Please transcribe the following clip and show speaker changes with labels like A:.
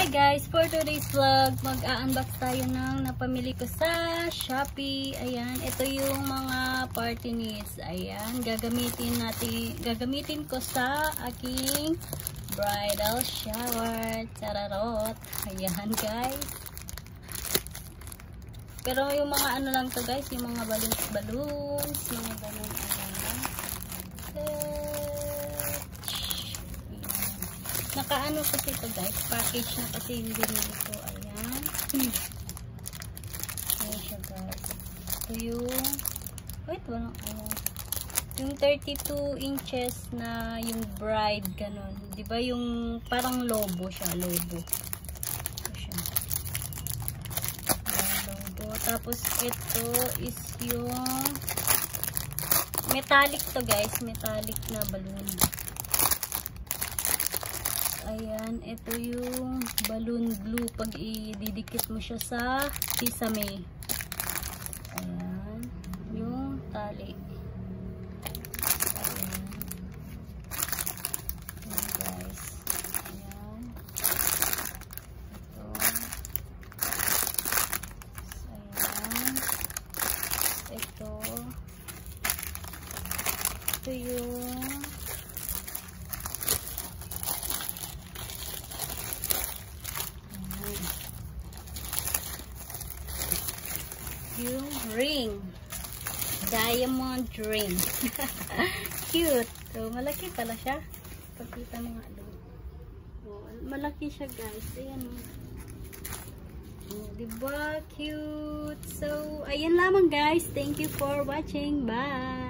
A: Hi guys, for today's vlog, mag-a-unbox tayo ng napamili ko sa Shopee. Ayan, ito yung mga party needs. Ayan, gagamitin ko sa aking bridal shower. Chararot. Ayan guys. Pero yung mga ano lang to guys, yung mga balloons, mga ganun. Nakaano kasi ito guys, package na kasi yung binili ko. Ayan. Ayan siya guys. Ito yung, wait, walang ano. Yung 32 inches na yung bride, ganun. Diba yung parang lobo siya, lobo. Ito siya. Ayan, lobo. Tapos ito is yung metallic to guys, metallic na balloon. Ayan, ito yung balloon glue pag ididikit mo siya sa sesame. Ayan, yung tali. Ayan. Ayan guys. Ayan. Ito. Ayan. Ito. Ito yung ring, diamond ring. Cute. So malaki pala siya, pagkita mo nga doon. Oh, malaki siya guys. Ayan oh, diba cute? So ayan lamang guys, thank you for watching, bye.